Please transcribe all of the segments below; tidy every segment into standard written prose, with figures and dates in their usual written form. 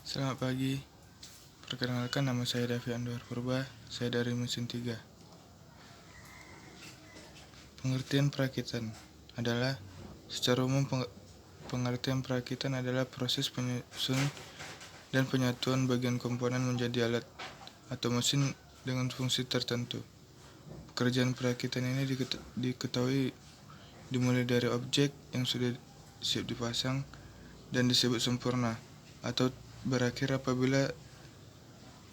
Selamat pagi, perkenalkan nama saya Davi Anwar Purba, saya dari mesin 3. Pengertian perakitan adalah, secara umum pengertian perakitan adalah proses penyusun dan penyatuan bagian komponen menjadi alat atau mesin dengan fungsi tertentu. Pekerjaan perakitan ini diketahui dimulai dari objek yang sudah siap dipasang dan disebut sempurna, atau berakhir apabila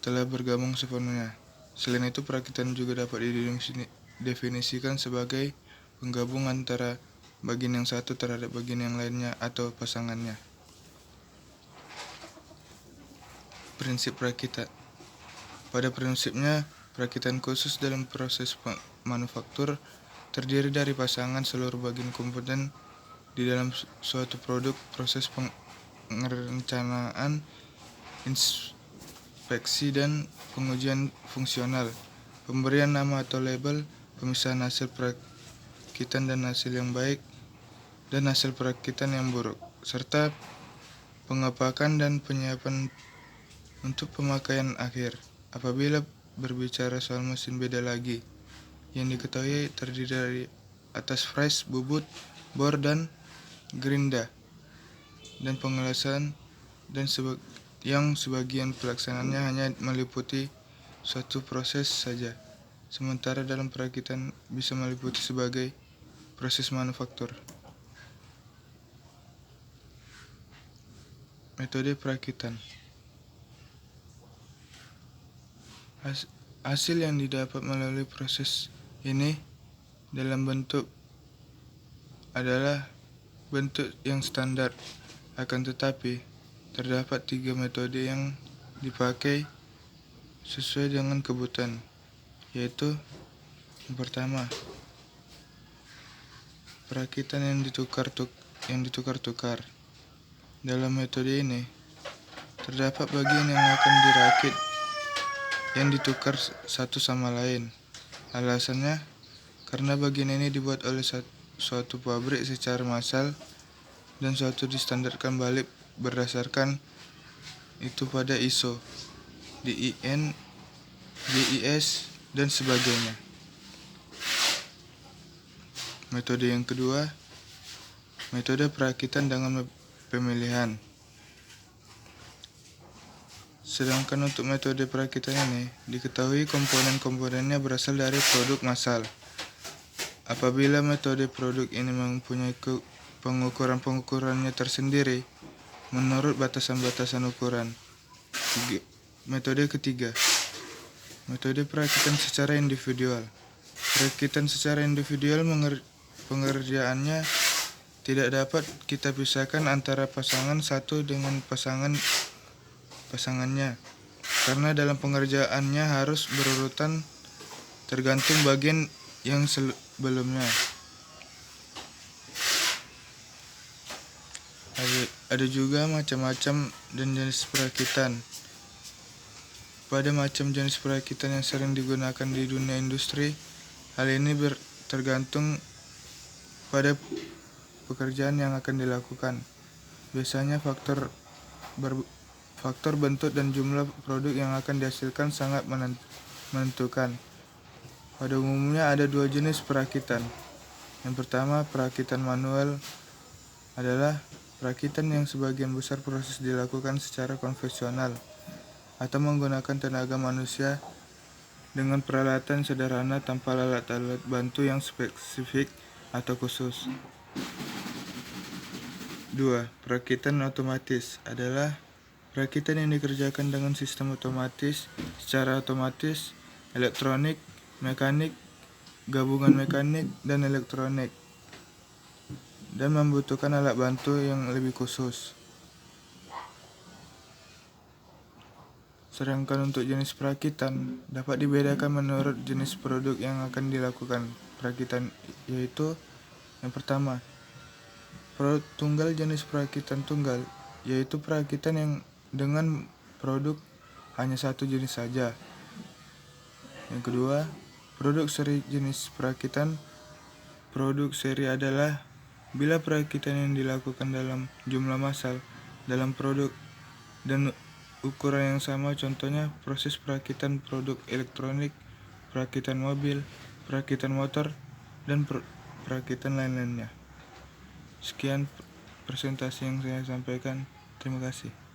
telah bergabung sepenuhnya. Selain itu, perakitan juga dapat didefinisikan sebagai penggabung antara bagian yang satu terhadap bagian yang lainnya atau pasangannya. Prinsip perakitan. Pada prinsipnya, perakitan khusus dalam proses manufaktur terdiri dari pasangan seluruh bagian komponen di dalam suatu produk. Proses perencanaan, inspeksi dan pengujian fungsional, pemberian nama atau label, pemisahan hasil perakitan dan hasil yang baik dan hasil perakitan yang buruk, serta pengepakan dan penyiapan untuk pemakaian akhir. Apabila berbicara soal mesin, beda lagi. Yang diketahui terdiri dari atas fries, bubut, bor, dan gerinda, dan pengelasan, dan yang sebagian pelaksanaannya hanya meliputi suatu proses saja, sementara dalam perakitan bisa meliputi sebagai proses manufaktur. Metode perakitan. Hasil yang didapat melalui proses ini dalam bentuk adalah bentuk yang standar, akan tetapi terdapat 3 metode yang dipakai sesuai dengan kebutuhan, yaitu yang pertama, perakitan yang ditukar-tukar. Dalam metode ini terdapat bagian yang akan dirakit yang ditukar satu sama lain. Alasannya karena bagian ini dibuat oleh suatu pabrik secara massal dan suatu distandarkan balik berdasarkan itu pada ISO, DIN, JIS, dan sebagainya. Metode yang kedua, metode perakitan dengan pemilihan. Sedangkan untuk metode perakitan ini diketahui komponen-komponennya berasal dari produk massal. Apabila metode produk ini mempunyai pengukuran-pengukurannya tersendiri menurut batasan-batasan ukuran. Metode ketiga, metode perakitan secara individual. Perakitan secara individual pengerjaannya tidak dapat kita pisahkan antara pasangan satu dengan pasangannya, karena dalam pengerjaannya harus berurutan tergantung bagian yang sebelumnya. Ada juga macam-macam dan jenis perakitan. Pada macam jenis perakitan yang sering digunakan di dunia industri, hal ini tergantung pada pekerjaan yang akan dilakukan. Biasanya faktor bentuk dan jumlah produk yang akan dihasilkan sangat menentukan. Pada umumnya ada 2 jenis perakitan. Yang pertama, perakitan manual adalah perakitan yang sebagian besar proses dilakukan secara konvensional atau menggunakan tenaga manusia dengan peralatan sederhana tanpa alat-alat bantu yang spesifik atau khusus. 2. Perakitan otomatis adalah perakitan yang dikerjakan dengan sistem otomatis, secara otomatis, elektronik, mekanik, gabungan mekanik dan elektronik, dan membutuhkan alat bantu yang lebih khusus. Sedangkan untuk jenis perakitan dapat dibedakan menurut jenis produk yang akan dilakukan perakitan, yaitu yang pertama, produk tunggal. Jenis perakitan tunggal yaitu perakitan yang dengan produk hanya satu jenis saja. Yang kedua, produk seri. Jenis perakitan produk seri adalah bila perakitan yang dilakukan dalam jumlah massal dalam produk dan ukuran yang sama, contohnya proses perakitan produk elektronik, perakitan mobil, perakitan motor, dan perakitan lain-lainnya. Sekian presentasi yang saya sampaikan. Terima kasih.